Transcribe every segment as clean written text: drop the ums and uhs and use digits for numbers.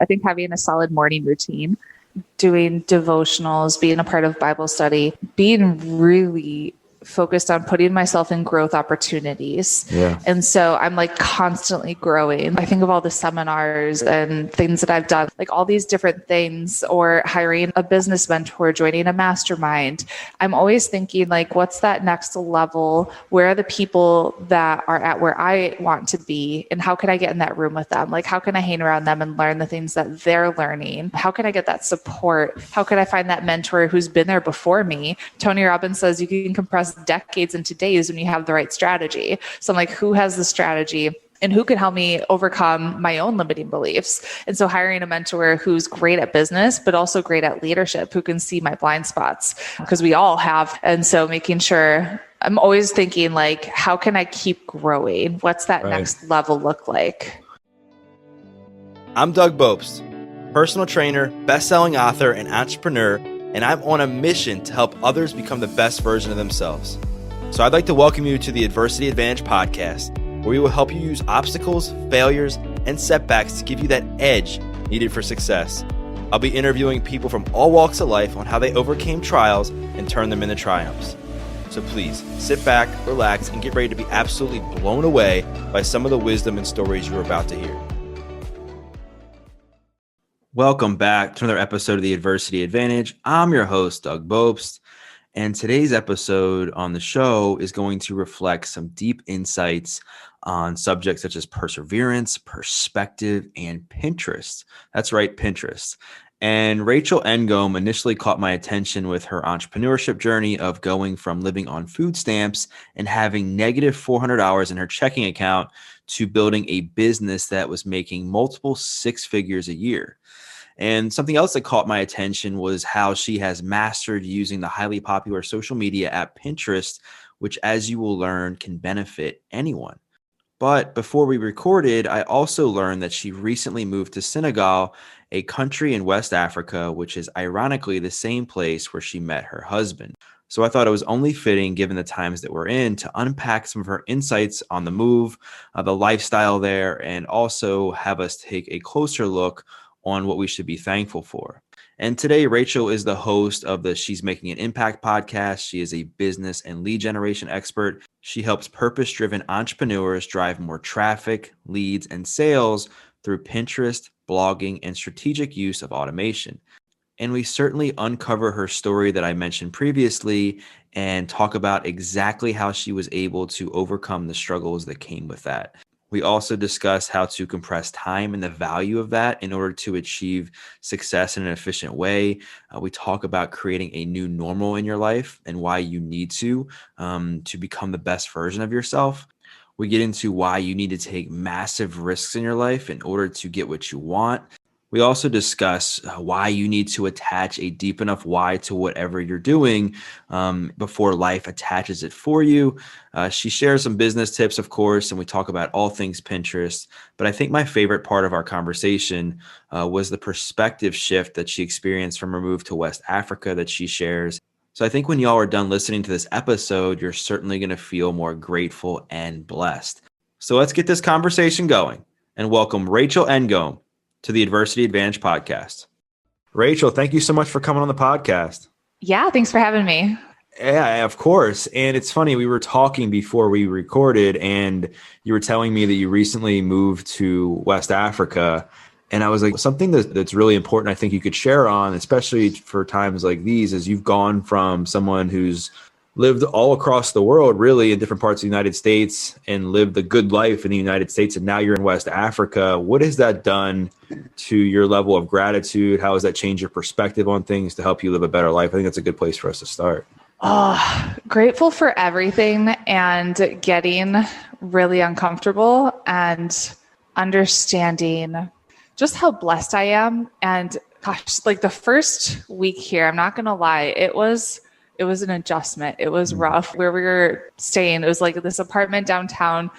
I think having a solid morning routine, doing devotionals, being a part of Bible study, being really focused on putting myself in growth opportunities. Yeah. And so I'm like constantly growing. I think of all the seminars and things that I've done, like all these different things, or hiring a business mentor, joining a mastermind. I'm always thinking like, what's that next level? Where are the people that are at where I want to be? And how can I get in that room with them? Like, how can I hang around them and learn the things that they're learning? How can I get that support? How can I find that mentor who's been there before me? Tony Robbins says you can compress decades into days when you have the right strategy. So I'm like, who has the strategy? And who can help me overcome my own limiting beliefs? And so hiring a mentor who's great at business, but also great at leadership, who can see my blind spots, because we all have. And so making sure, I'm always thinking like, how can I keep growing? What's that next level look like? I'm Doug Bopst, personal trainer, best-selling author, and entrepreneur, and I'm on a mission to help others become the best version of themselves. So I'd like to welcome you to the Adversity Advantage podcast, where we will help you use obstacles, failures, and setbacks to give you that edge needed for success. I'll be interviewing people from all walks of life on how they overcame trials and turned them into triumphs. So please sit back, relax, and get ready to be absolutely blown away by some of the wisdom and stories you're about to hear. Welcome back to another episode of the Adversity Advantage. I'm your host, Doug Bopst, and today's episode on the show is going to reflect some deep insights on subjects such as perseverance, perspective, and Pinterest. That's right, Pinterest. And Rachel Ngom initially caught my attention with her entrepreneurship journey of going from living on food stamps and having negative $400 in her checking account to building a business that was making multiple six figures a year. And something else that caught my attention was how she has mastered using the highly popular social media app Pinterest, which, as you will learn, can benefit anyone. But before we recorded, I also learned that she recently moved to Senegal, a country in West Africa, which is ironically the same place where she met her husband. So I thought it was only fitting, given the times that we're in, to unpack some of her insights on the move, the lifestyle there, and also have us take a closer look on what we should be thankful for. And today, Rachel is the host of the She's Making an Impact podcast. She is a business and lead generation expert. She helps purpose-driven entrepreneurs drive more traffic, leads, and sales through Pinterest, blogging, and strategic use of automation. And we certainly uncover her story that I mentioned previously and talk about exactly how she was able to overcome the struggles that came with that. We also discuss how to compress time and the value of that in order to achieve success in an efficient way. We talk about creating a new normal in your life and why you need to become the best version of yourself. We get into why you need to take massive risks in your life in order to get what you want. We also discuss why you need to attach a deep enough why to whatever you're doing before life attaches it for you. She shares some business tips, of course, and we talk about all things Pinterest. But I think my favorite part of our conversation was the perspective shift that she experienced from her move to West Africa that she shares. So I think when y'all are done listening to this episode, you're certainly going to feel more grateful and blessed. So let's get this conversation going and welcome Rachel Ngom to the Adversity Advantage podcast. Rachel, thank you so much for coming on the podcast. Yeah, thanks for having me. Yeah, of course. And it's funny, we were talking before we recorded and you were telling me that you recently moved to West Africa. And I was like, something that's really important I think you could share on, especially for times like these, is you've gone from someone who's lived all across the world, really, in different parts of the United States and lived a good life in the United States. And now you're in West Africa. What has that done to your level of gratitude? How has that changed your perspective on things to help you live a better life? I think that's a good place for us to start. Oh, grateful for everything and getting really uncomfortable and understanding just how blessed I am. And gosh, like the first week here, I'm not going to lie, it was an adjustment. It was rough. Where we were staying, it was like this apartment downtown.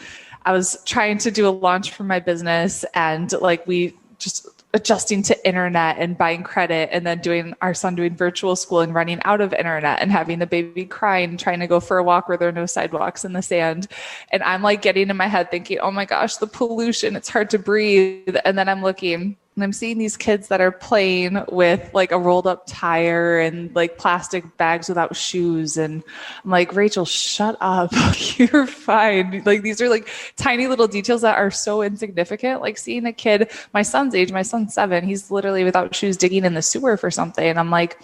I was trying to do a launch for my business and like we just adjusting to internet and buying credit and then our son doing virtual school and running out of internet and having the baby crying, trying to go for a walk where there are no sidewalks in the sand. And I'm like getting in my head thinking, oh my gosh, the pollution, it's hard to breathe. And then I'm looking, And I'm seeing these kids that are playing with like a rolled up tire and like plastic bags without shoes. And I'm like, Rachel, shut up. You're fine. Like these are like tiny little details that are so insignificant. Like seeing a kid, my son's age, my son's 7, he's literally without shoes digging in the sewer for something. And I'm like,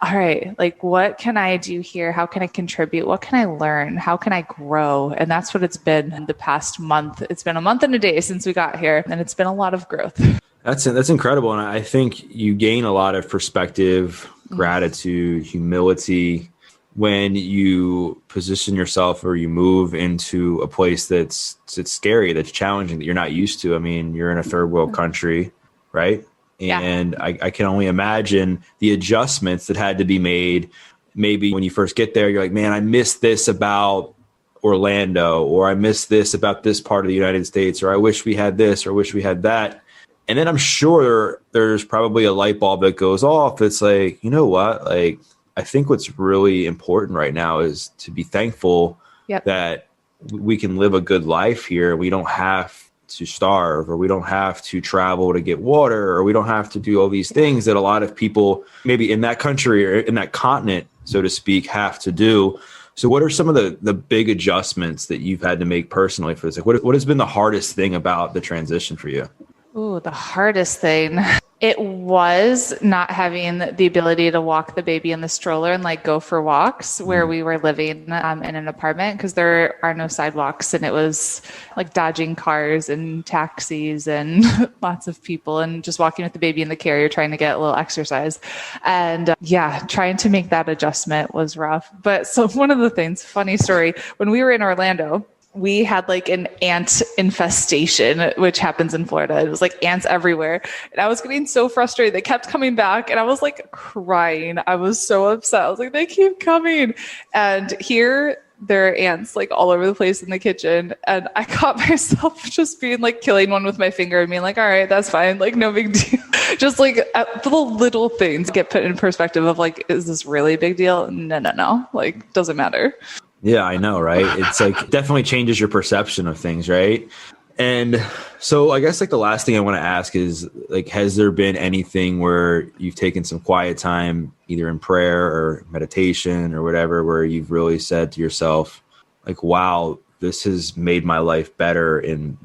all right, like what can I do here? How can I contribute? What can I learn? How can I grow? And that's what it's been the past month. It's been a month and a day since we got here, and it's been a lot of growth. That's incredible. And I think you gain a lot of perspective, gratitude, humility when you position yourself or you move into a place that's scary, that's challenging, that you're not used to. I mean, you're in a third world country, right? And yeah. I can only imagine the adjustments that had to be made. Maybe when you first get there, you're like, man, I miss this about Orlando, or I miss this about this part of the United States, or I wish we had this, or I wish we had that. And then I'm sure there's probably a light bulb that goes off. It's like, you know what? Like, I think what's really important right now is to be thankful that we can live a good life here. We don't have to starve, or we don't have to travel to get water, or we don't have to do all these things that a lot of people maybe in that country or in that continent, so to speak, have to do. So what are some of the big adjustments that you've had to make personally for this? Like what has been the hardest thing about the transition for you? Ooh, the hardest thing. It was not having the ability to walk the baby in the stroller and like go for walks where we were living in an apartment, because there are no sidewalks, and it was like dodging cars and taxis and lots of people, and just walking with the baby in the carrier trying to get a little exercise. And trying to make that adjustment was rough. But so one of the things, funny story, when we were in Orlando, we had like an ant infestation, which happens in Florida. It was like ants everywhere. And I was getting so frustrated. They kept coming back and I was like crying. I was so upset. I was like, they keep coming. And here there are ants like all over the place in the kitchen. And I caught myself just being like killing one with my finger and being like, all right, that's fine. Like no big deal. Just like the little things get put in perspective of like, is this really a big deal? No. Like doesn't matter. Yeah, I know, right? It's like definitely changes your perception of things, right? And so I guess like the last thing I want to ask is like, has there been anything where you've taken some quiet time, either in prayer or meditation or whatever, where you've really said to yourself, like, wow, this has made my life better in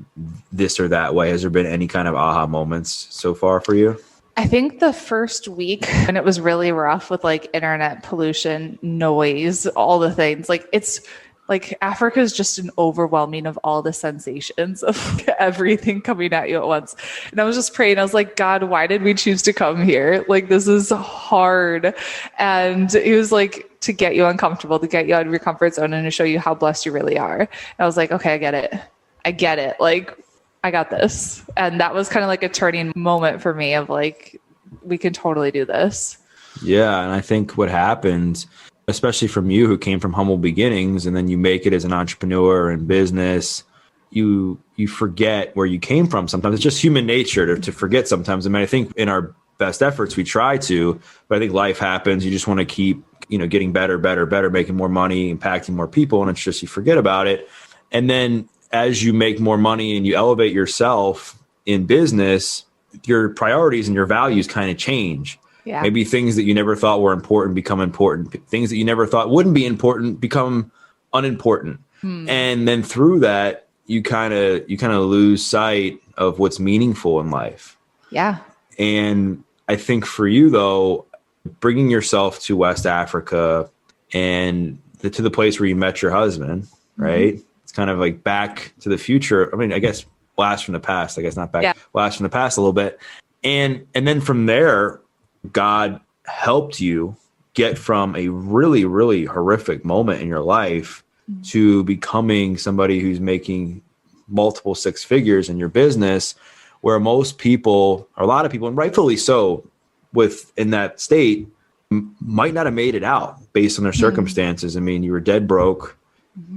this or that way? Has there been any kind of aha moments so far for you? I think the first week when it was really rough with like internet pollution, noise, all the things, like it's like Africa is just an overwhelming of all the sensations of everything coming at you at once. And I was just praying. I was like, God, why did we choose to come here? Like, this is hard. And it was like to get you uncomfortable, to get you out of your comfort zone and to show you how blessed you really are. And I was like, okay, I get it. Like, I got this. And that was kind of like a turning moment for me of like, we can totally do this. Yeah. And I think what happened, especially from you who came from humble beginnings, and then you make it as an entrepreneur in business, you forget where you came from. Sometimes it's just human nature to forget sometimes. I mean, I think in our best efforts, we try to, but I think life happens. You just want to keep, getting better, making more money, impacting more people. And it's just, you forget about it. And then as you make more money and you elevate yourself in business, your priorities and your values kind of change. Yeah. Maybe things that you never thought were important become important. Things that you never thought wouldn't be important become unimportant. And then through that, you kind of lose sight of what's meaningful in life. Yeah. And I think for you though, bringing yourself to West Africa and to the place where you met your husband, right? It's kind of like back to the future. I mean, I guess blast from the past. I guess not back. Yeah. Blast from the past a little bit. And then from there, God helped you get from a really, really horrific moment in your life to becoming somebody who's making multiple six figures in your business, where most people, or a lot of people, and rightfully so, in that state, might not have made it out based on their circumstances. I mean, you were dead broke,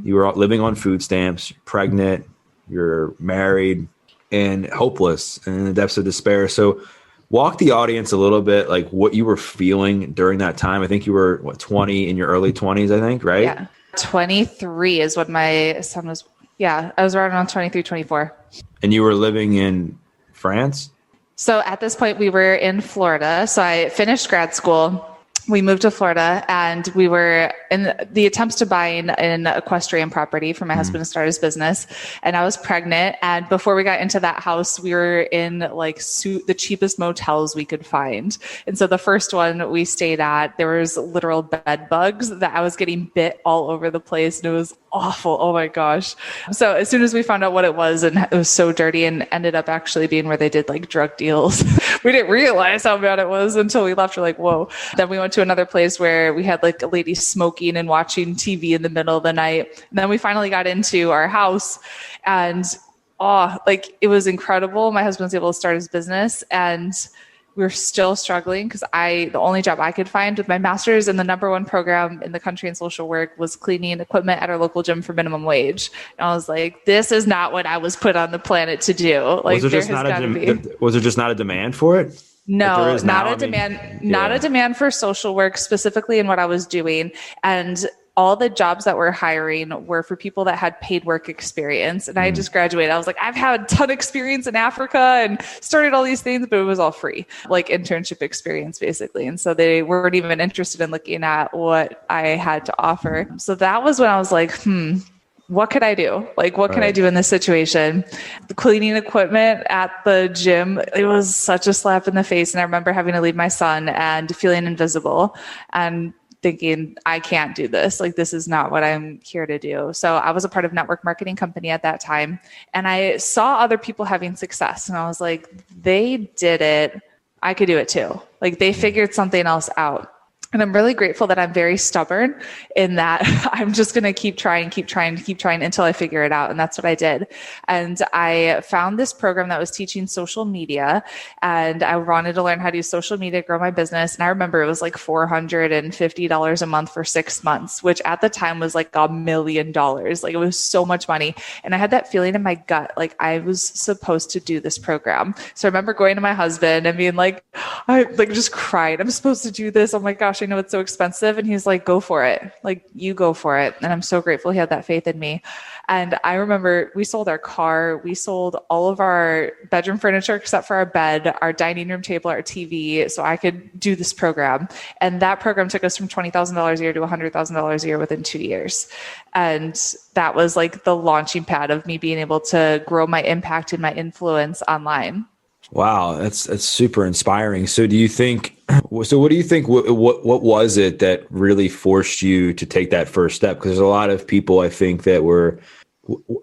you were living on food stamps, you're pregnant, you're married, and hopeless and in the depths of despair. So walk the audience a little bit, like what you were feeling during that time. I think you were 20, in your early 20s, I think, right? Yeah. 23 is when my son was. Yeah, I was around 23, 24. And you were living in France? So at this point, we were in Florida. So I finished grad school. We moved to Florida, and we were in the attempts to buy an equestrian property for my husband to start his business. And I was pregnant. And before we got into that house, we were in like the cheapest motels we could find. And so the first one we stayed at, there was literal bed bugs that I was getting bit all over the place. And it was awful. Oh my gosh. So as soon as we found out what it was, and it was so dirty, and ended up actually being where they did like drug deals. We didn't realize how bad it was until we left. We're like, whoa. Then we went to another place where we had like a lady smoking and watching TV in the middle of the night. And then we finally got into our house, and like it was incredible. My husband was able to start his business, and we were still struggling because the only job I could find with my master's and the number one program in the country in social work was cleaning equipment at our local gym for minimum wage. And I was like, this is not what I was put on the planet to do. Like, was there just not a demand for it? No, not a demand for social work, specifically in what I was doing. And all the jobs that we're hiring were for people that had paid work experience. And I just graduated. I was like, I've had a ton of experience in Africa and started all these things, but it was all free, like internship experience, basically. And so they weren't even interested in looking at what I had to offer. So that was when I was like, what could I do? Like, what can I do in this situation? The cleaning equipment at the gym, it was such a slap in the face. And I remember having to leave my son and feeling invisible and thinking, I can't do this. Like, this is not what I'm here to do. So I was a part of network marketing company at that time. And I saw other people having success. And I was like, they did it. I could do it too. Like, they figured something else out. And I'm really grateful that I'm very stubborn in that I'm just going to keep trying until I figure it out. And that's what I did. And I found this program that was teaching social media, and I wanted to learn how to use social media, grow my business. And I remember it was like $450 a month for 6 months, which at the time was like $1 million. Like, it was so much money. And I had that feeling in my gut, like I was supposed to do this program. So I remember going to my husband and being like, I like just cried. I'm supposed to do this. Oh my gosh, I know it's so expensive. And he's like, go for it. Like, you go for it. And I'm so grateful he had that faith in me. And I remember we sold our car. We sold all of our bedroom furniture except for our bed, our dining room table, our TV, so I could do this program. And that program took us from $20,000 a year to $100,000 a year within 2 years. And that was like the launching pad of me being able to grow my impact and my influence online. Wow, that's super inspiring. So what do you think, what was it that really forced you to take that first step? Because there's a lot of people, I think, that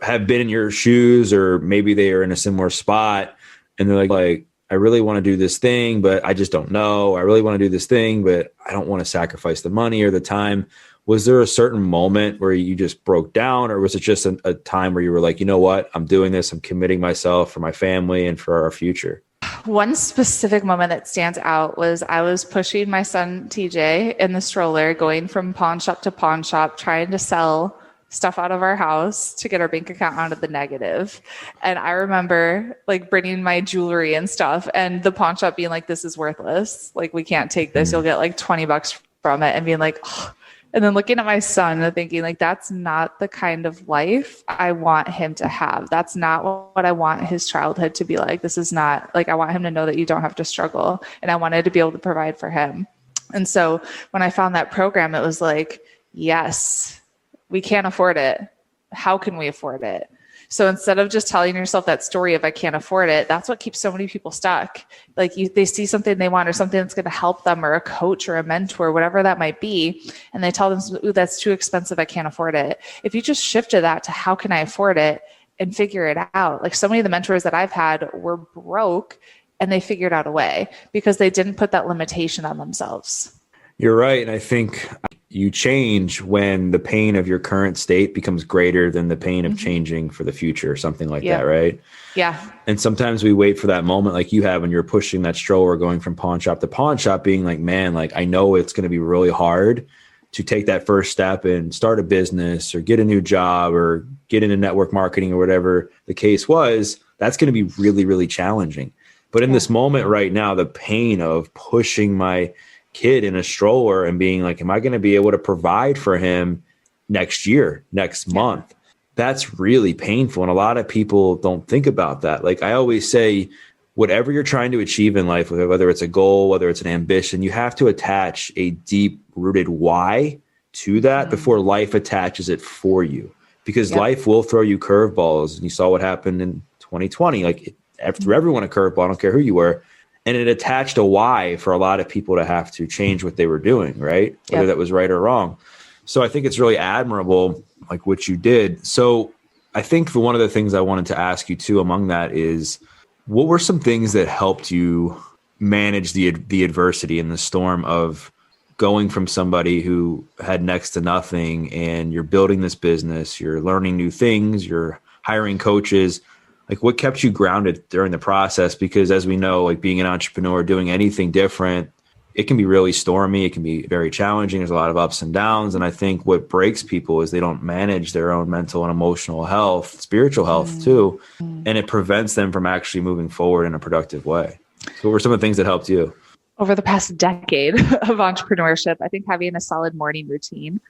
have been in your shoes, or maybe they are in a similar spot, and they're like, I really want to do this thing, but I just don't know. I really want to do this thing, but I don't want to sacrifice the money or the time. Was there a certain moment where you just broke down, or was it just a time where you were like, you know what, I'm doing this, I'm committing myself for my family and for our future? One specific moment that stands out was I was pushing my son TJ in the stroller, going from pawn shop to pawn shop, trying to sell stuff out of our house to get our bank account out of the negative. And I remember like bringing my jewelry and stuff, and the pawn shop being like, this is worthless. Like, we can't take this. You'll get like $20 from it. And being like, oh. And then looking at my son and thinking, like, that's not the kind of life I want him to have. That's not what I want his childhood to be like. This is not, like, I want him to know that you don't have to struggle. And I wanted to be able to provide for him. And so when I found that program, it was like, yes, we can't afford it. How can we afford it? So instead of just telling yourself that story of I can't afford it, that's what keeps so many people stuck. Like, they see something they want, or something that's going to help them, or a coach or a mentor, whatever that might be. And they tell them, ooh, that's too expensive. I can't afford it. If you just shifted that to how can I afford it and figure it out? Like, so many of the mentors that I've had were broke and they figured out a way because they didn't put that limitation on themselves. You're right. And I think you change when the pain of your current state becomes greater than the pain of changing for the future, or something like that, right? Yeah. And sometimes we wait for that moment, like you have when you're pushing that stroller going from pawn shop to pawn shop, being like, man, like, I know it's going to be really hard to take that first step and start a business or get a new job or get into network marketing or whatever the case was. That's going to be really, really challenging. But in this moment right now, the pain of pushing my kid in a stroller and being like, am I going to be able to provide for him next year, next month? That's really painful. And a lot of people don't think about that. Like, I always say, whatever you're trying to achieve in life, whether it's a goal, whether it's an ambition, you have to attach a deep rooted why to that before life attaches it for you, because life will throw you curveballs. And you saw what happened in 2020, like it threw everyone a curveball. I don't care who you were. And it attached a why for a lot of people to have to change what they were doing, right? Whether that was right or wrong. So I think it's really admirable, like what you did. So I think one of the things I wanted to ask you too, among that is, what were some things that helped you manage the adversity and the storm of going from somebody who had next to nothing, and you're building this business, you're learning new things, you're hiring coaches? Like, what kept you grounded during the process? Because as we know, like being an entrepreneur, doing anything different, it can be really stormy. It can be very challenging. There's a lot of ups and downs. And I think what breaks people is they don't manage their own mental and emotional health, spiritual health too. And it prevents them from actually moving forward in a productive way. So what were some of the things that helped you? Over the past decade of entrepreneurship, I think having a solid morning routine,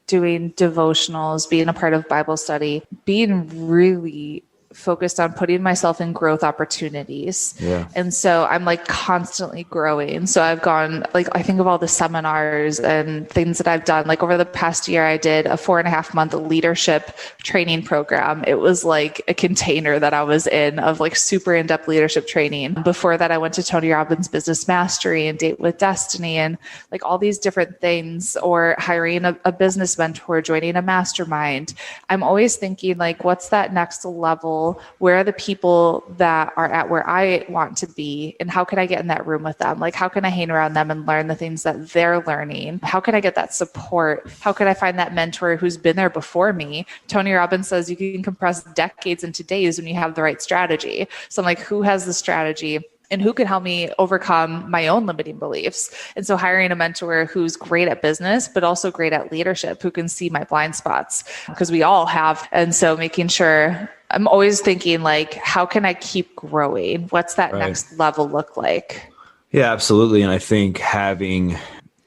doing devotionals, being a part of Bible study, being really focused on putting myself in growth opportunities. Yeah. And so I'm like constantly growing. So I've gone, like, I think of all the seminars and things that I've done. Like over the past year, I did a 4.5-month leadership training program. It was like a container that I was in of like super in-depth leadership training. Before that, I went to Tony Robbins' Business Mastery and Date with Destiny and like all these different things, or hiring a business mentor, joining a mastermind. I'm always thinking like, what's that next level? Where are the people that are at where I want to be? And how can I get in that room with them? Like, how can I hang around them and learn the things that they're learning? How can I get that support? How can I find that mentor who's been there before me? Tony Robbins says you can compress decades into days when you have the right strategy. So I'm like, who has the strategy? And who can help me overcome my own limiting beliefs? And so hiring a mentor who's great at business, but also great at leadership, who can see my blind spots, because we all have. And so making sure, I'm always thinking like, how can I keep growing? What's that next level look like? Yeah, absolutely. And I think having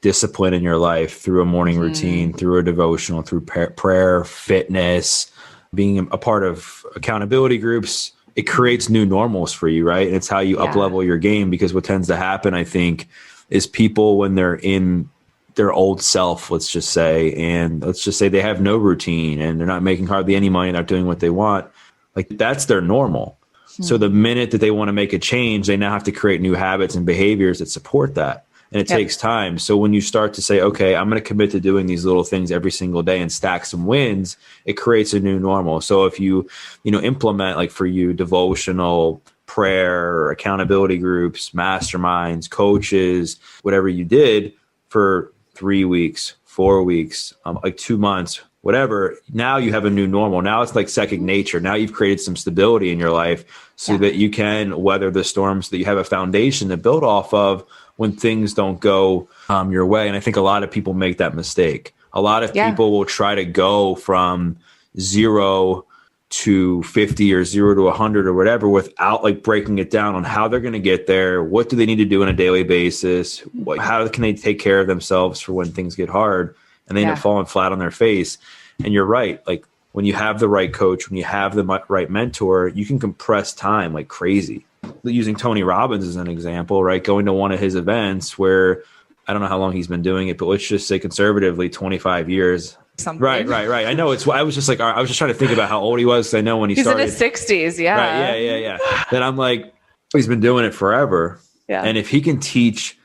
discipline in your life through a morning routine, through a devotional, through prayer, fitness, being a part of accountability groups, it creates new normals for you, right? And it's how you up level your game, because what tends to happen, I think, is people when they're in their old self, let's just say they have no routine and they're not making hardly any money, not doing what they want. Like, that's their normal. So the minute that they want to make a change, they now have to create new habits and behaviors that support that. And it takes time. So when you start to say, okay, I'm going to commit to doing these little things every single day and stack some wins, it creates a new normal. So if you implement, like for you, devotional, prayer, accountability groups, masterminds, coaches, whatever you did for 3 weeks, 4 weeks, like 2 months, whatever, now you have a new normal. Now it's like second nature. Now you've created some stability in your life so that you can weather the storms, that you have a foundation to build off of when things don't go your way. And I think a lot of people make that mistake. A lot of people will try to go from 0 to 50 or 0 to 100 or whatever without like breaking it down on how they're going to get there. What do they need to do on a daily basis? How can they take care of themselves for when things get hard? And they end up falling flat on their face. And you're right. Like, when you have the right coach, when you have the right mentor, you can compress time like crazy. Using Tony Robbins as an example, right? Going to one of his events where, I don't know how long he's been doing it, but let's just say conservatively 25 years. Something. Right. I know I was just trying to think about how old he was. 'Cause I know when he started. He's in his 60s. Yeah. Right. Yeah. Then I'm like, he's been doing it forever. Yeah. And if he can teach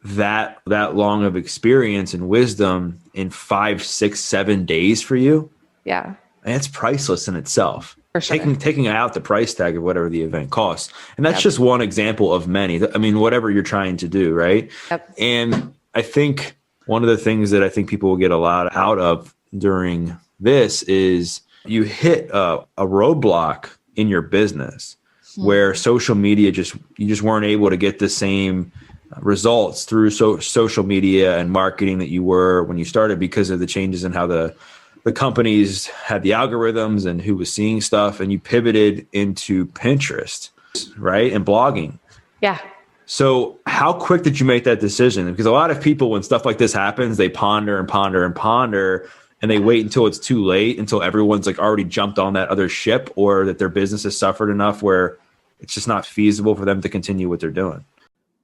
that long of experience and wisdom in 5, 6, 7 days for you, it's priceless in itself. For sure. Taking out the price tag of whatever the event costs. And that's just one example of many. I mean, whatever you're trying to do, right? Yep. And I think one of the things that I think people will get a lot out of during this is you hit a roadblock in your business where social media you just weren't able to get the same results through social media and marketing that you were when you started, because of the changes in how the companies had the algorithms and who was seeing stuff, and you pivoted into Pinterest, right? And blogging. Yeah. So how quick did you make that decision? Because a lot of people, when stuff like this happens, they ponder and ponder and ponder, and they wait until it's too late, until everyone's like already jumped on that other ship, or that their business has suffered enough where it's just not feasible for them to continue what they're doing.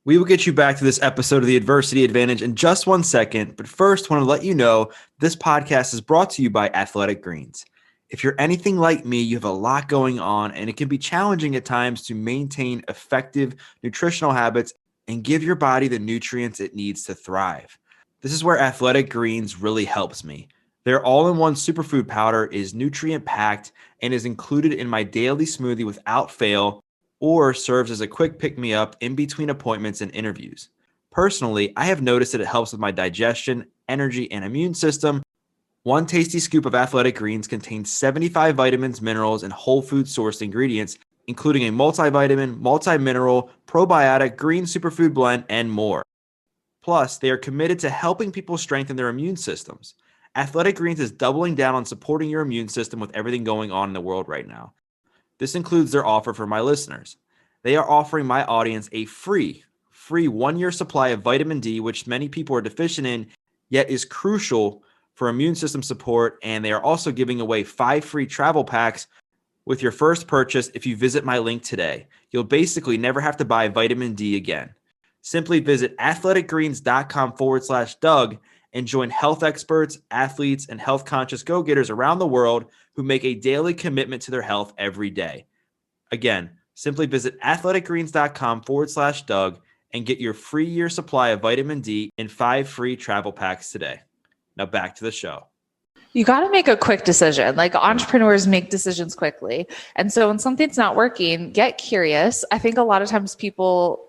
We will get you back to this episode of the Adversity Advantage in just 1 second, but first, I want to let you know this podcast is brought to you by Athletic Greens. If you're anything like me, you have a lot going on, and it can be challenging at times to maintain effective nutritional habits and give your body the nutrients it needs to thrive. This is where Athletic Greens really helps me. Their all-in-one superfood powder is nutrient-packed and is included in my daily smoothie without fail, or serves as a quick pick-me-up in between appointments and interviews. Personally, I have noticed that it helps with my digestion, energy, and immune system. One tasty scoop of Athletic Greens contains 75 vitamins, minerals, and whole food sourced ingredients, including a multivitamin, multi-mineral, probiotic, green superfood blend, and more. Plus, they are committed to helping people strengthen their immune systems. Athletic Greens is doubling down on supporting your immune system with everything going on in the world right now. This includes their offer for my listeners. They are offering my audience a free 1-year supply of vitamin D, which many people are deficient in, yet is crucial for immune system support. And they are also giving away 5 free travel packs with your first purchase if you visit my link today. You'll basically never have to buy vitamin D again. Simply visit athleticgreens.com/Doug and join health experts, athletes, and health-conscious go-getters around the world who make a daily commitment to their health every day. Again, simply visit athleticgreens.com/Doug and get your free year supply of vitamin D and 5 free travel packs today. Now back to the show. You got to make a quick decision. Like entrepreneurs make decisions quickly. And so when something's not working, get curious. I think a lot of times people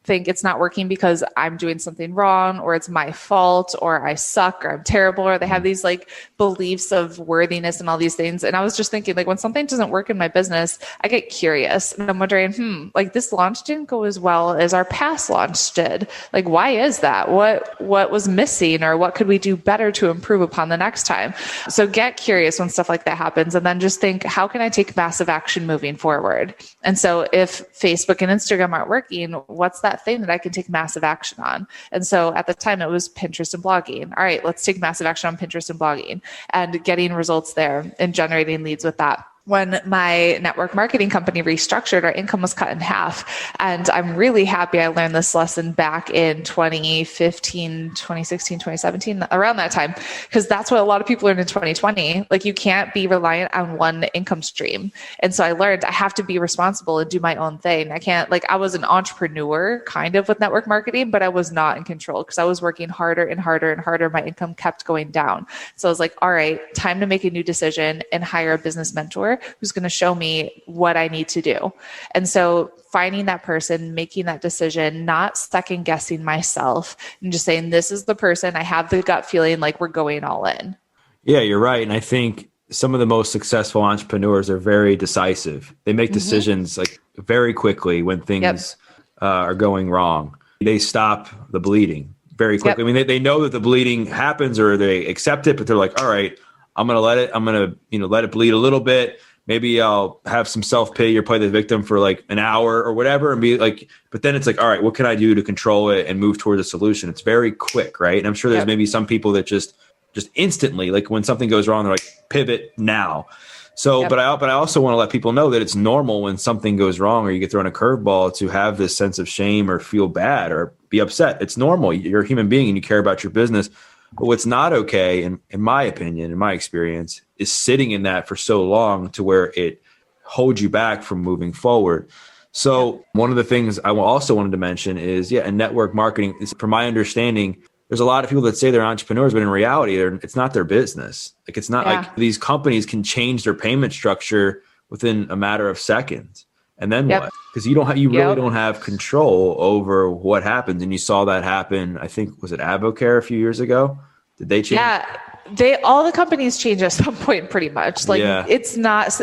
think it's not working because I'm doing something wrong, or it's my fault, or I suck, or I'm terrible, or they have these like beliefs of worthiness and all these things. And I was just thinking, like, when something doesn't work in my business, I get curious and I'm wondering, like, this launch didn't go as well as our past launch did. Like, why is that? What was missing, or what could we do better to improve upon the next time? So get curious when stuff like that happens, and then just think, how can I take massive action moving forward? And so if Facebook and Instagram aren't working, what's that thing that I can take massive action on? And so at the time it was Pinterest and blogging. All right, let's take massive action on Pinterest and blogging and getting results there and generating leads with that. When my network marketing company restructured, our income was cut in half. And I'm really happy I learned this lesson back in 2015, 2016, 2017, around that time, because that's what a lot of people learned in 2020. Like, you can't be reliant on one income stream. And so I learned I have to be responsible and do my own thing. I can't, like, I was an entrepreneur kind of with network marketing, but I was not in control because I was working harder and harder and harder. My income kept going down. So I was like, all right, time to make a new decision and hire a business mentor who's going to show me what I need to do. And so finding that person, making that decision, not second guessing myself, and just saying, this is the person, I have the gut feeling like we're going all in. Yeah, you're right. And I think some of the most successful entrepreneurs are very decisive. They make decisions like very quickly when things are going wrong. They stop the bleeding very quickly. I mean, they know that the bleeding happens, or they accept it, but they're like, all right, I'm going to let it let it bleed a little bit. Maybe I'll have some self-pity or play the victim for like an hour or whatever, and be like, but then it's like, all right, what can I do to control it and move towards a solution? It's very quick, right? And I'm sure there's maybe some people that just instantly, like when something goes wrong, they're like, pivot now. So, but I also want to let people know that it's normal when something goes wrong or you get thrown a curveball to have this sense of shame or feel bad or be upset. It's normal. You're a human being and you care about your business. But what's not okay, in my opinion, in my experience, is sitting in that for so long to where it holds you back from moving forward. So one of the things I also wanted to mention is, in network marketing, from my understanding, there's a lot of people that say they're entrepreneurs, but in reality, it's not their business. Like, it's not like these companies can change their payment structure within a matter of seconds. And then what? Because you really don't have control over what happens. And you saw that happen. I think, was it Avocare a few years ago? Did they change? Yeah, all the companies change at some point, pretty much. Like, it's not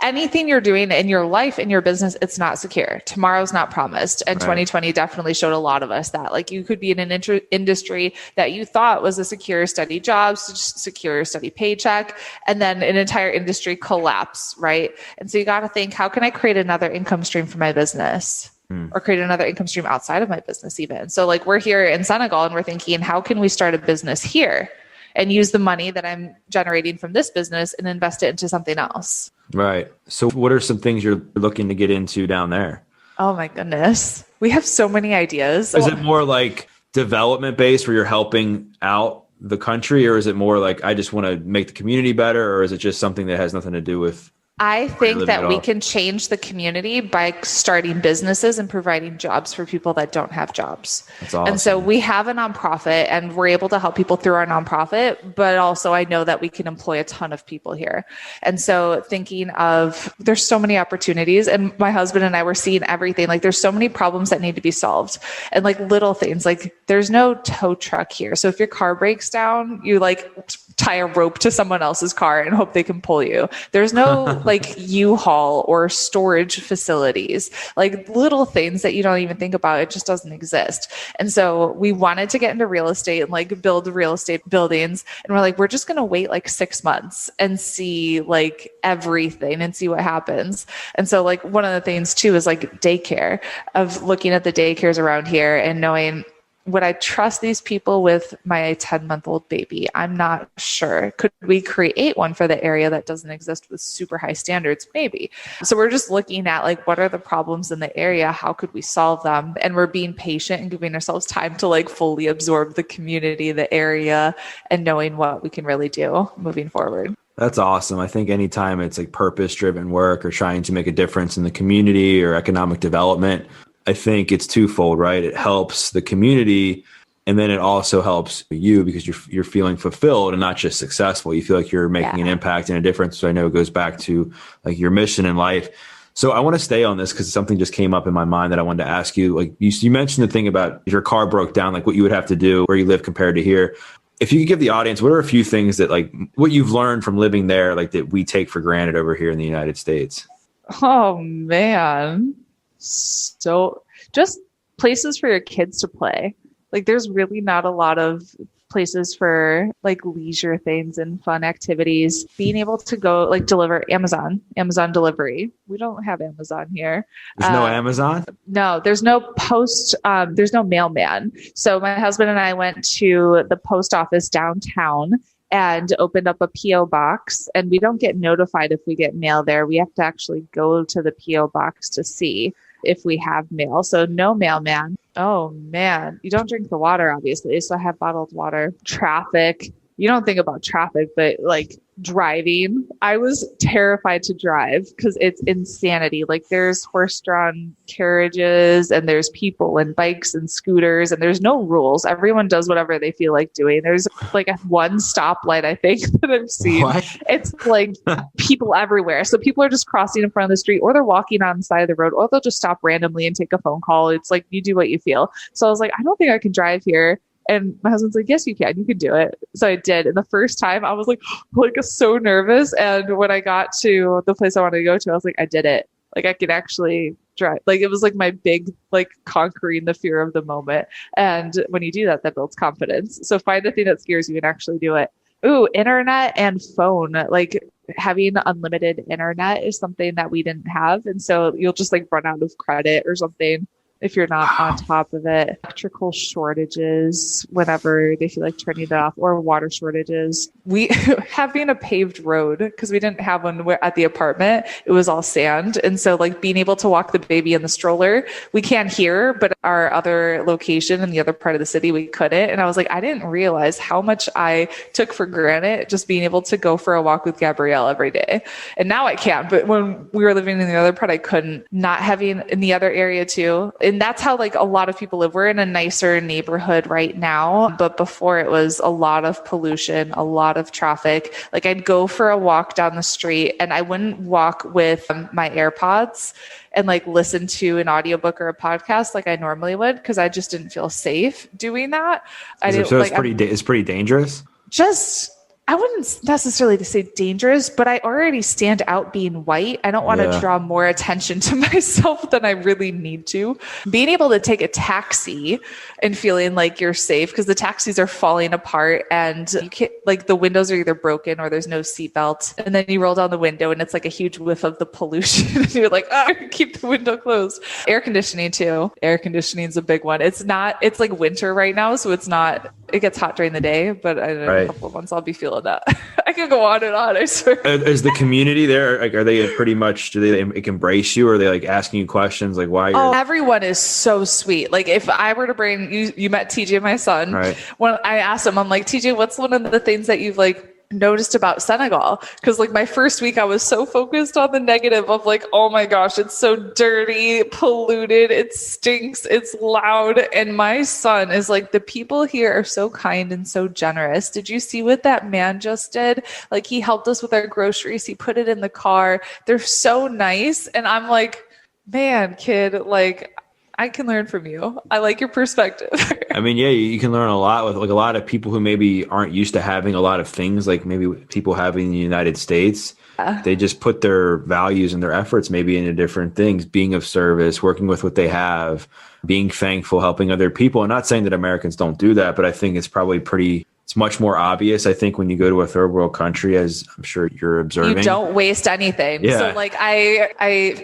anything you're doing in your life, in your business, it's not secure. Tomorrow's not promised. And 2020 definitely showed a lot of us that. Like, you could be in an industry that you thought was a secure, steady job, secure, steady paycheck, and then an entire industry collapse, right? And so you got to think, how can I create another income stream for my business? Or create another income stream outside of my business even. So like, we're here in Senegal and we're thinking, how can we start a business here? and use the money that I'm generating from this business and invest it into something else. Right. So what are some things you're looking to get into down there? Oh my goodness. We have so many ideas. Is it more like development based where you're helping out the country, or is it more like I just want to make the community better, or is it just something that has nothing to do with? I think that we can change the community by starting businesses and providing jobs for people that don't have jobs. That's awesome. And so we have a nonprofit and we're able to help people through our nonprofit, but also I know that we can employ a ton of people here. And so thinking of, there's so many opportunities, and my husband and I were seeing everything. Like there's so many problems that need to be solved, and like little things, like there's no tow truck here. So if your car breaks down, you like tie a rope to someone else's car and hope they can pull you. There's no like U-Haul or storage facilities, like little things that you don't even think about. It just doesn't exist. And so we wanted to get into real estate and like build real estate buildings. And we're like, we're just going to wait like 6 months and see like everything and see what happens. And so like one of the things too is like daycare, of looking at the daycares around here and knowing, would I trust these people with my 10-month-old baby? I'm not sure. Could we create one for the area that doesn't exist with super high standards? Maybe. So we're just looking at like, what are the problems in the area? How could we solve them? And we're being patient and giving ourselves time to like fully absorb the community, the area, and knowing what we can really do moving forward. That's awesome. I think anytime it's like purpose-driven work or trying to make a difference in the community or economic development, I think it's twofold, right? It helps the community, and then it also helps you because you're feeling fulfilled and not just successful. You feel like you're making an impact and a difference. So I know it goes back to like your mission in life. So I want to stay on this because something just came up in my mind that I wanted to ask you. Like you mentioned the thing about if your car broke down, like what you would have to do where you live compared to here. If you could give the audience, what are a few things that like what you've learned from living there, like that we take for granted over here in the United States? Oh man. So just places for your kids to play. Like there's really not a lot of places for like leisure things and fun activities. Being able to go like deliver Amazon delivery. We don't have Amazon here. There's no Amazon? No, there's no there's no mailman. So my husband and I went to the post office downtown and opened up a P.O. box, and we don't get notified if we get mail there. We have to actually go to the P.O. box to see if we have mail. So no mailman. Oh man, you don't drink the water, obviously. So I have bottled water. Traffic. You don't think about traffic, but like driving, I was terrified to drive because it's insanity. Like there's horse-drawn carriages and there's people and bikes and scooters and there's no rules. Everyone does whatever they feel like doing. There's like one stoplight, I think, that I've seen. What? It's like people everywhere. So people are just crossing in front of the street, or they're walking on the side of the road, or they'll just stop randomly and take a phone call. It's like, you do what you feel. So I was like, I don't think I can drive here. And my husband's like, yes, you can do it. So I did. And the first time I was like so nervous. And when I got to the place I wanted to go to, I was like, I did it. Like I could actually drive. Like it was like my big, like conquering the fear of the moment. And when you do that, that builds confidence. So find the thing that scares you and actually do it. Ooh, internet and phone. Like having unlimited internet is something that we didn't have. And so you'll just like run out of credit or something if you're not on top of it. Electrical shortages whenever they feel like turning it off, or water shortages. We having a paved road, because we didn't have one at the apartment, it was all sand. And so like being able to walk the baby in the stroller, we can here, but our other location in the other part of the city, we couldn't. And I was like, I didn't realize how much I took for granted just being able to go for a walk with Gabrielle every day. And now I can, but when we were living in the other part, I couldn't. Not having in the other area too. And that's how like a lot of people live. We're in a nicer neighborhood right now, but before it was a lot of pollution, a lot of traffic. Like I'd go for a walk down the street and I wouldn't walk with my AirPods and like listen to an audiobook or a podcast like I normally would, because I just didn't feel safe doing that. So it's pretty dangerous. I wouldn't necessarily say dangerous, but I already stand out being white. I don't want to draw more attention to myself than I really need to. Being able to take a taxi and feeling like you're safe, because the taxis are falling apart and you can't, like the windows are either broken or there's no seatbelt. And then you roll down the window and it's like a huge whiff of the pollution. And you're like, keep the window closed. Air conditioning too. Air conditioning is a big one. It's like winter right now, so it's not It gets hot during the day, but in a Right. couple of months I'll be feeling that. I could go on and on, I swear. Is the community there, like, are they pretty much, do they like, embrace you? Or are they like asking you questions like why Oh, you're everyone is so sweet. Like if I were to bring you met TJ, my son. right? When I asked him, I'm like, TJ, what's one of the things that you've like noticed about Senegal? Because like my first week I was so focused on the negative of like, oh my gosh, it's so dirty, polluted, it stinks, it's loud. And my son is like, the people here are so kind and so generous. Did you see what that man just did? Like he helped us with our groceries, he put it in the car. They're so nice. And I'm like, man, kid, like I can learn from you. I like your perspective. I mean, yeah, you can learn a lot with like a lot of people who maybe aren't used to having a lot of things like maybe people have in the United States. They just put their values and their efforts maybe into different things, being of service, working with what they have, being thankful, helping other people. I'm not saying that Americans don't do that, but I think it's probably it's much more obvious, I think, when you go to a third world country, as I'm sure you're observing. You don't waste anything. Yeah. So like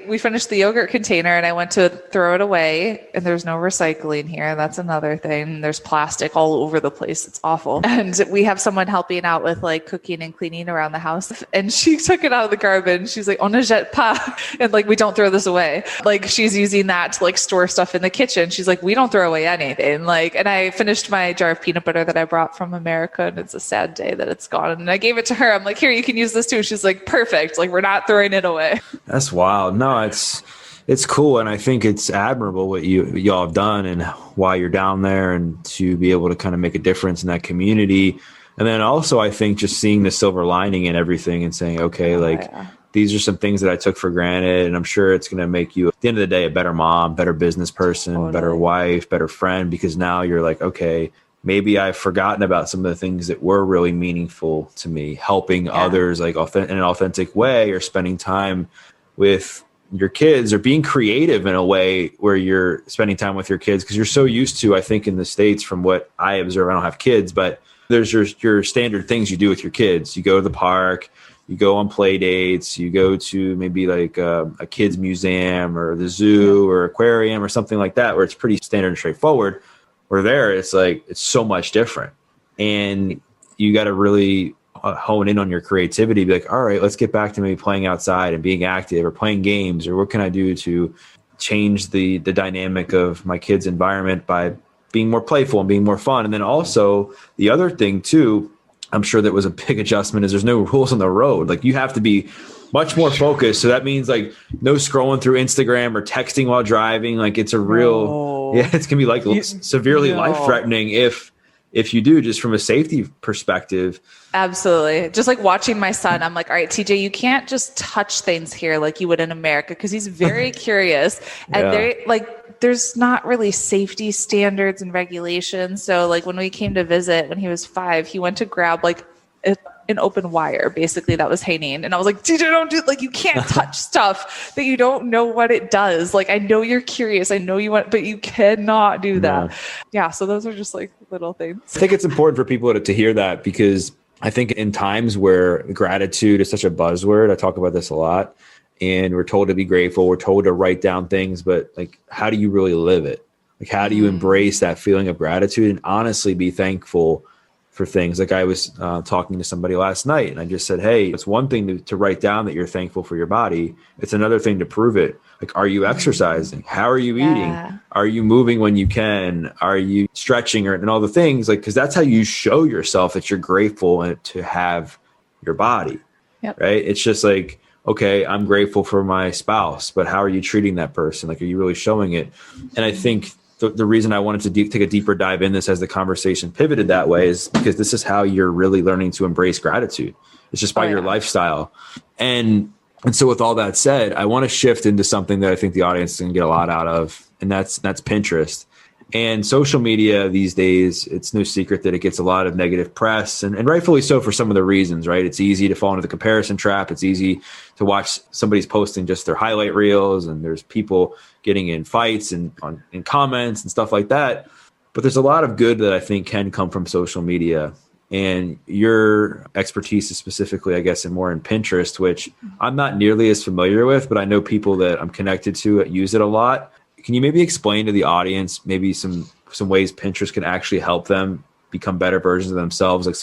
we finished the yogurt container and I went to throw it away and there's no recycling here. That's another thing. There's plastic all over the place. It's awful. And we have someone helping out with like cooking and cleaning around the house. And she took it out of the garbage. She's like, on ne jette pas. And like, we don't throw this away. Like she's using that to like store stuff in the kitchen. She's like, we don't throw away anything. Like, and I finished my jar of peanut butter that I brought from America. And it's a sad day that it's gone. And I gave it to her. I'm like, here, you can use this too. She's like, perfect. Like, we're not throwing it away. That's wild. No, it's cool. And I think it's admirable what y'all have done and why you're down there and to be able to kind of make a difference in that community. And then also, I think just seeing the silver lining in everything and saying, okay, these are some things that I took for granted. And I'm sure it's going to make you, at the end of the day, a better mom, better business person, better wife, better friend, because now you're like, okay, maybe I've forgotten about some of the things that were really meaningful to me, helping others like in an authentic way, or spending time with your kids, or being creative in a way where you're spending time with your kids. Because you're so used to, I think in the States, from what I observe, I don't have kids, but there's your standard things you do with your kids. You go to the park, you go on play dates, you go to maybe like a kids museum or the zoo or aquarium or something like that, where it's pretty standard and straightforward. Where there, it's like, it's so much different. And you got to really hone in on your creativity, be like, all right, let's get back to maybe playing outside and being active, or playing games, or what can I do to change the dynamic of my kids' environment by being more playful and being more fun. And then also the other thing too, I'm sure that was a big adjustment, is there's no rules on the road. Like you have to be much more focused. So that means like no scrolling through Instagram or texting while driving. Like it's a real, it's gonna be like severely life-threatening if you do, just from a safety perspective. Absolutely. Just like watching my son, I'm like, all right, TJ, you can't just touch things here like you would in America, because he's very curious. And there's not really safety standards and regulations. So like when we came to visit when he was 5, he went to grab like an open wire basically that was hanging, and I was like, TJ, don't do, like, you can't touch stuff that you don't know what it does. Like, I know you're curious, I know you want, but you cannot do that. Yeah, so those are just like little things. I think it's important for people to hear that, because I think in times where gratitude is such a buzzword, I talk about this a lot, and we're told to be grateful, we're told to write down things, but like, how do you really live it? Like, how do you embrace that feeling of gratitude and honestly be thankful for things? Like I was talking to somebody last night, and I just said, hey, it's one thing to write down that you're thankful for your body. It's another thing to prove it. Like, are you exercising? How are you eating? Are you moving when you can? Are you stretching, and all the things? Like, because that's how you show yourself that you're grateful to have your body, right? It's just like, okay, I'm grateful for my spouse, but how are you treating that person? Like, are you really showing it? And I think the reason I wanted to take a deeper dive in this as the conversation pivoted that way is because this is how you're really learning to embrace gratitude. It's just by your lifestyle. And so with all that said, I want to shift into something that I think the audience is going to get a lot out of, and that's Pinterest. And social media these days, it's no secret that it gets a lot of negative press, and rightfully so for some of the reasons, right? It's easy to fall into the comparison trap. It's easy to watch somebody's posting just their highlight reels, and there's people getting in fights and in comments and stuff like that. But there's a lot of good that I think can come from social media. And your expertise is specifically, I guess, more in Pinterest, which I'm not nearly as familiar with, but I know people that I'm connected to that use it a lot. Can you maybe explain to the audience maybe some ways Pinterest can actually help them become better versions of themselves, like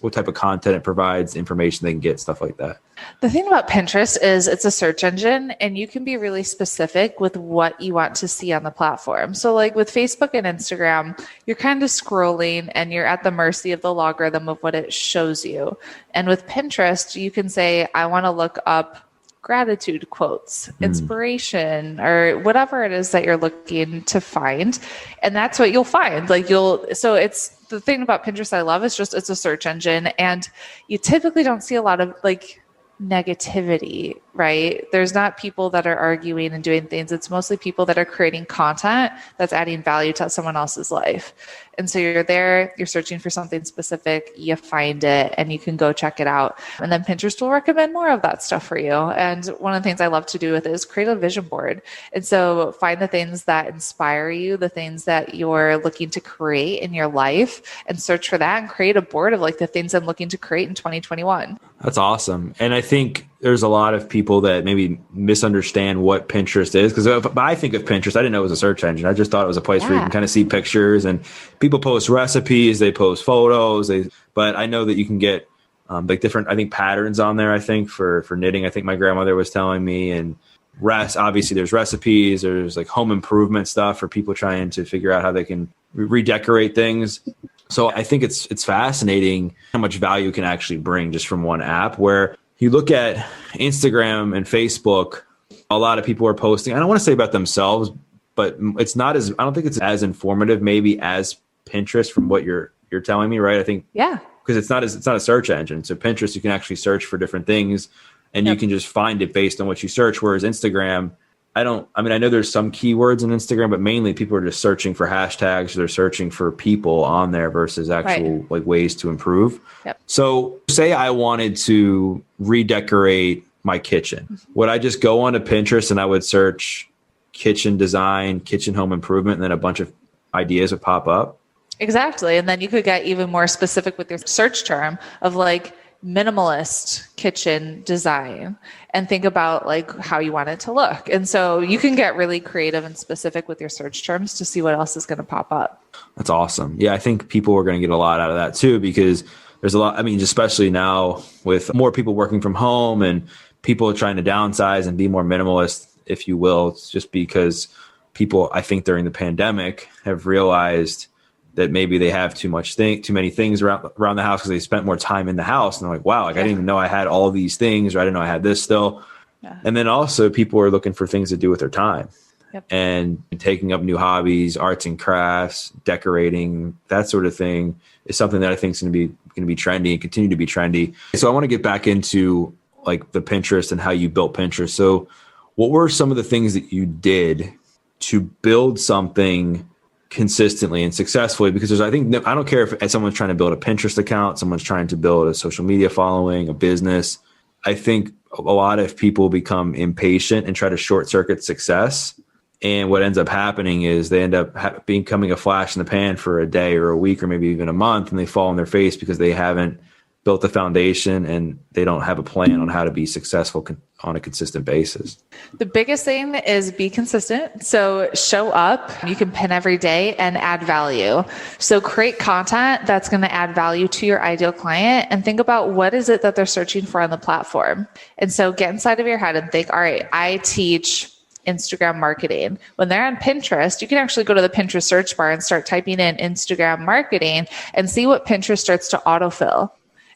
what type of content it provides, information they can get, stuff like that? The thing about Pinterest is it's a search engine and you can be really specific with what you want to see on the platform. So like with Facebook and Instagram, you're kind of scrolling and you're at the mercy of the logarithm of what it shows you. And with Pinterest, you can say, I want to look up gratitude quotes, inspiration, or whatever it is that you're looking to find. And that's what you'll find. So it's the thing about Pinterest I love is just it's a search engine and you typically don't see a lot of like negativity, right? There's not people that are arguing and doing things. It's mostly people that are creating content that's adding value to someone else's life. And so you're there, you're searching for something specific, you find it, and you can go check it out. And then Pinterest will recommend more of that stuff for you. And one of the things I love to do with it is create a vision board. And so find the things that inspire you, the things that you're looking to create in your life, and search for that and create a board of like the things I'm looking to create in 2021. That's awesome. And I think there's a lot of people that maybe misunderstand what Pinterest is. Because I think of Pinterest, I didn't know it was a search engine. I just thought it was a place where you can kind of see pictures and people post recipes, they post photos. But I know that you can get like different, I think, patterns on there, I think, for knitting. I think my grandmother was telling me. And obviously there's recipes, there's like home improvement stuff for people trying to figure out how they can redecorate things. So I think it's fascinating how much value it can actually bring just from one app. Where you look at Instagram and Facebook, a lot of people are posting, I don't want to say about themselves, but I don't think it's as informative maybe as Pinterest from what you're telling me, right? I think, because it's not a search engine. So Pinterest, you can actually search for different things and you can just find it based on what you search. Whereas Instagram, I know there's some keywords in Instagram, but mainly people are just searching for hashtags. They're searching for people on there versus actual like ways to improve. Yep. So say I wanted to redecorate my kitchen. Would I just go onto Pinterest and I would search kitchen design, kitchen home improvement, and then a bunch of ideas would pop up? Exactly. And then you could get even more specific with your search term of like minimalist kitchen design and think about like how you want it to look. And so you can get really creative and specific with your search terms to see what else is going to pop up. That's awesome. Yeah, I think people are going to get a lot out of that too, because there's a lot, especially now with more people working from home and people trying to downsize and be more minimalist, if you will. It's just because people, I think during the pandemic, have realized that maybe they have too many things around the house because they spent more time in the house. And they're like, wow, I didn't even know I had all these things, or I didn't know I had this still. Yeah. And then also people are looking for things to do with their time. Yep. And taking up new hobbies, arts and crafts, decorating, that sort of thing is something that I think is going to be trendy and continue to be trendy. So I want to get back into like the Pinterest and how you built Pinterest. So what were some of the things that you did to build something consistently and successfully? Because I don't care if someone's trying to build a Pinterest account, someone's trying to build a social media following, a business. I think a lot of people become impatient and try to short circuit success. And what ends up happening is they end up becoming a flash in the pan for a day or a week or maybe even a month, and they fall on their face because they haven't built the foundation and they don't have a plan on how to be successful on a consistent basis. The biggest thing is be consistent. So show up. You can pin every day and add value. So create content that's going to add value to your ideal client and think about what is it that they're searching for on the platform. And so get inside of your head and think, all right, I teach Instagram marketing. When they're on Pinterest, you can actually go to the Pinterest search bar and start typing in Instagram marketing and see what Pinterest starts to autofill.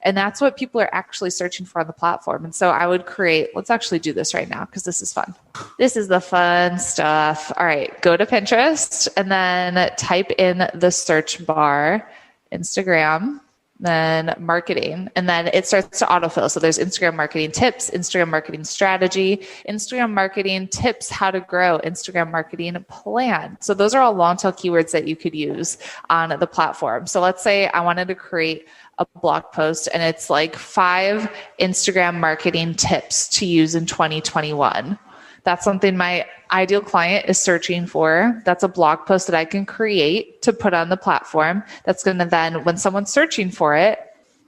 And that's what people are actually searching for on the platform. And so I would let's actually do this right now because this is fun. This is the fun stuff. All right, go to Pinterest and then type in the search bar, Instagram, then marketing, and then it starts to autofill. So there's Instagram marketing tips, Instagram marketing strategy, Instagram marketing tips, how to grow, Instagram marketing plan. So those are all long tail keywords that you could use on the platform. So let's say I wanted to create a blog post and it's like 5 Instagram marketing tips to use in 2021. That's something my ideal client is searching for. That's a blog post that I can create to put on the platform. That's going to then, when someone's searching for it,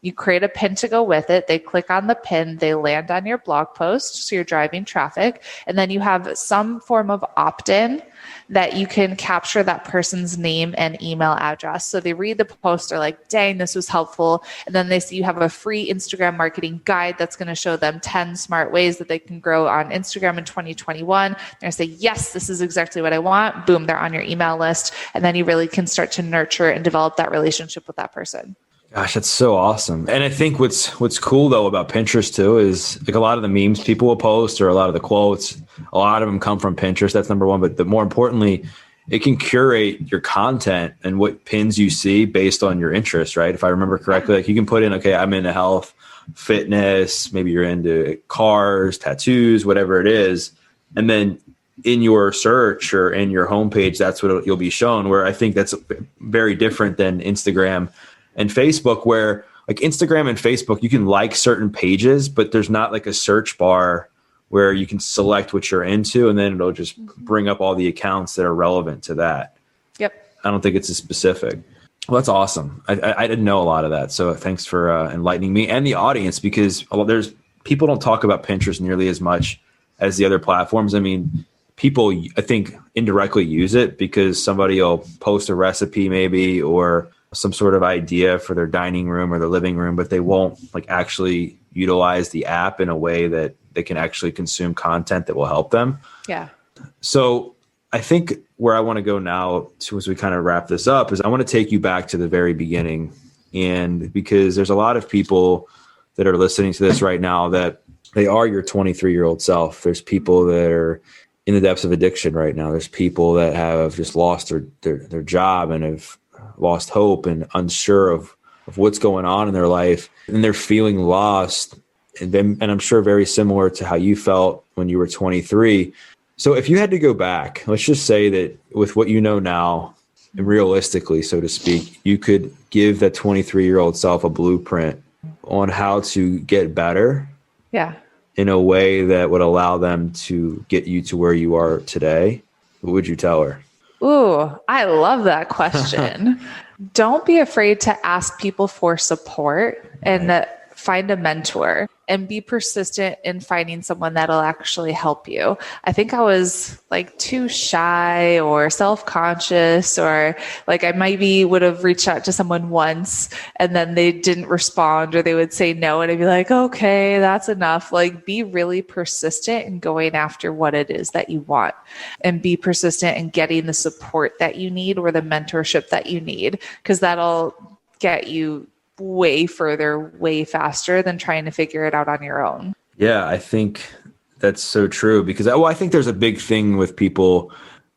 You create a pin to go with it. They click on the pin, they land on your blog post. So you're driving traffic. And then you have some form of opt-in that you can capture that person's name and email address. So they read the post, they're like, dang, this was helpful. And then they see you have a free Instagram marketing guide that's going to show them 10 smart ways that they can grow on Instagram in 2021. They're going to say, yes, this is exactly what I want. Boom, they're on your email list. And then you really can start to nurture and develop that relationship with that person. Gosh, that's so awesome. And I think what's cool though about Pinterest too is like a lot of the memes people will post or a lot of the quotes, a lot of them come from Pinterest. That's number one. But more importantly, it can curate your content and what pins you see based on your interests, right? If I remember correctly, like you can put in, okay, I'm into health, fitness, maybe you're into cars, tattoos, whatever it is. And then in your search or in your homepage, that's what you'll be shown, where I think that's very different than Instagram and Facebook, where like Instagram and Facebook, you can like certain pages, but there's not like a search bar where you can select what you're into, and then it'll just bring up all the accounts that are relevant to that. Yep. I don't think it's as specific. Well, that's awesome. I didn't know a lot of that. So thanks for enlightening me and the audience, because there's people don't talk about Pinterest nearly as much as the other platforms. I mean, people, I think, indirectly use it because somebody will post a recipe maybe or some sort of idea for their dining room or their living room, but they won't like actually utilize the app in a way that they can actually consume content that will help them. Yeah. So I think where I want to go now as we kind of wrap this up is I want to take you back to the very beginning. And because there's a lot of people that are listening to this right now that they are your 23-year-old self. There's people that are in the depths of addiction right now. There's people that have just lost their job and have lost hope and unsure of what's going on in their life, and they're feeling lost. And I'm sure very similar to how you felt when you were 23. So if you had to go back, let's just say that with what you know now, and realistically, so to speak, you could give that 23-year-old self a blueprint on how to get better. Yeah. In a way that would allow them to get you to where you are today, what would you tell her? Ooh, I love that question. Don't be afraid to ask people for support and find a mentor, and be persistent in finding someone that'll actually help you. I think I was like too shy or self-conscious, or like I maybe would have reached out to someone once and then they didn't respond, or they would say no. And I'd be like, okay, that's enough. Like, be really persistent in going after what it is that you want, and be persistent in getting the support that you need or the mentorship that you need, because that'll get you way further, way faster than trying to figure it out on your own. Yeah, I think that's so true, because I think there's a big thing with people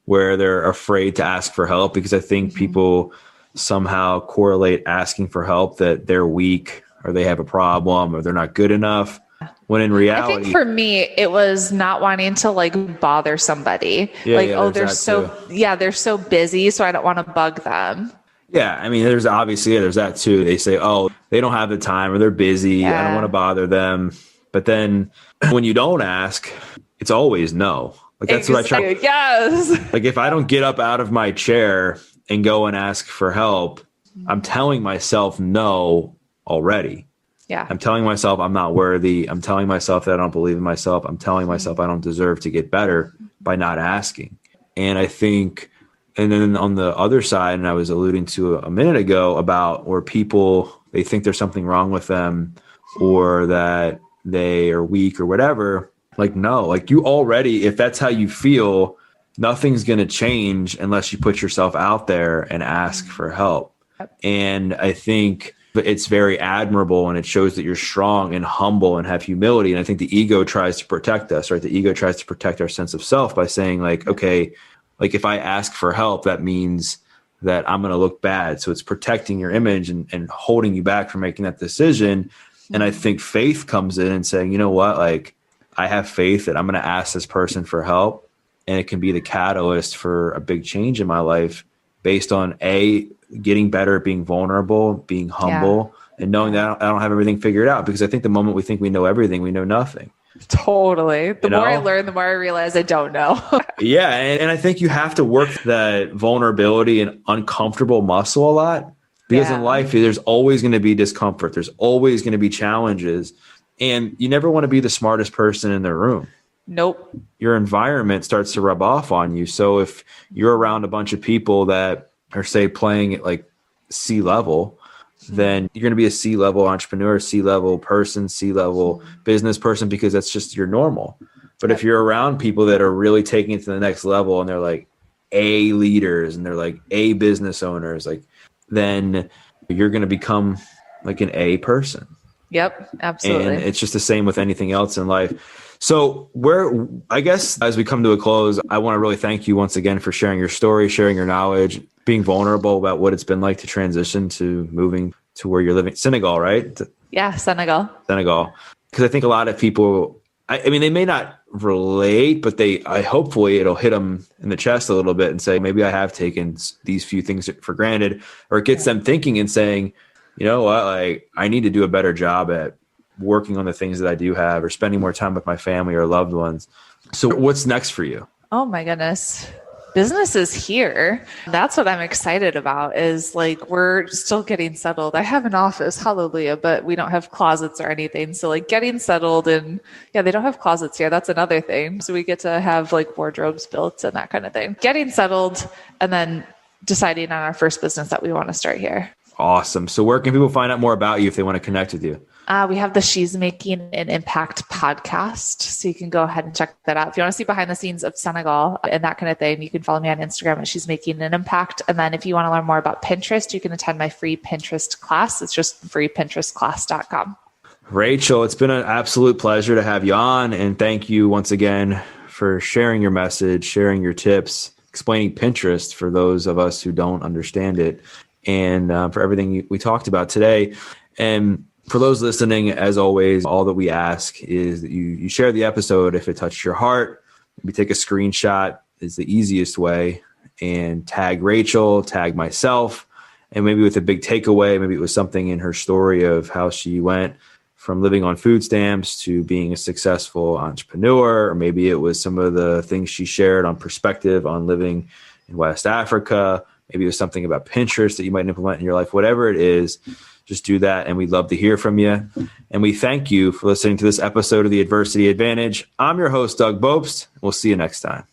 where they're afraid to ask for help, because I think people somehow correlate asking for help that they're weak or they have a problem or they're not good enough. When in reality, I think for me, it was not wanting to like bother somebody. They're so busy, so I don't want to bug them. Yeah, I mean, there's that too. They say, oh, they don't have the time or they're busy. I don't want to bother them. But then when you don't ask, it's always no. Like that's what I try. Yes. Like if I don't get up out of my chair and go and ask for help, I'm telling myself no already. Yeah. I'm telling myself I'm not worthy. I'm telling myself that I don't believe in myself. I'm telling myself I don't deserve to get better by not asking. And I think, and then on the other side, and I was alluding to a minute ago about where people, they think there's something wrong with them or that they are weak or whatever. Like, no, like you already, if that's how you feel, nothing's going to change unless you put yourself out there and ask for help. And I think it's very admirable, and it shows that you're strong and humble and have humility. And I think the ego tries to protect us, right? The ego tries to protect our sense of self by saying like, okay, like if I ask for help, that means that I'm going to look bad. So it's protecting your image and holding you back from making that decision. And I think faith comes in and saying, you know what, like I have faith that I'm going to ask this person for help, and it can be the catalyst for a big change in my life based on getting better at being vulnerable, being humble, and knowing that I don't have everything figured out. Because I think the moment we think we know everything, we know nothing. Totally. The more I learn, the more I realize I don't know. Yeah. And I think you have to work that vulnerability and uncomfortable muscle a lot. Because in life, there's always going to be discomfort. There's always going to be challenges. And you never want to be the smartest person in the room. Nope. Your environment starts to rub off on you. So if you're around a bunch of people that are, say, playing at like C-level, then you're going to be a C-level entrepreneur, C-level person, C-level business person, because that's just your normal. But if you're around people that are really taking it to the next level and they're like A leaders and they're like A business owners, like, then you're going to become like an A person. Yep, absolutely. And it's just the same with anything else in life. So I guess as we come to a close, I want to really thank you once again for sharing your story, sharing your knowledge, being vulnerable about what it's been like to transition to moving to where you're living. Senegal, right? Yeah, Senegal. Because I think a lot of people, I mean, they may not relate, but hopefully it'll hit them in the chest a little bit and say, maybe I have taken these few things for granted, or it gets them thinking and saying, you know what, I need to do a better job at working on the things that I do have, or spending more time with my family or loved ones. So what's next for you? Oh my goodness. Business is here. That's what I'm excited about, is like, we're still getting settled. I have an office, hallelujah, but we don't have closets or anything. So like getting settled, and they don't have closets here. That's another thing. So we get to have like wardrobes built and that kind of thing. Getting settled, and then deciding on our first business that we want to start here. Awesome. So where can people find out more about you if they want to connect with you? We have the She's Making an Impact podcast. So you can go ahead and check that out. If you want to see behind the scenes of Senegal and that kind of thing, you can follow me on Instagram at She's Making an Impact. And then if you want to learn more about Pinterest, you can attend my free Pinterest class. It's just freepinterestclass.com. Rachel, it's been an absolute pleasure to have you on. And thank you once again for sharing your message, sharing your tips, explaining Pinterest for those of us who don't understand it, and for everything we talked about today. And for those listening, as always, all that we ask is that you share the episode if it touched your heart. Maybe take a screenshot is the easiest way, and tag Rachel, tag myself, and maybe with a big takeaway. Maybe it was something in her story of how she went from living on food stamps to being a successful entrepreneur, or maybe it was some of the things she shared on perspective on living in West Africa. Maybe it was something about Pinterest that you might implement in your life. Whatever it is, just do that, and we'd love to hear from you. And we thank you for listening to this episode of The Adversity Advantage. I'm your host, Doug Bopst. We'll see you next time.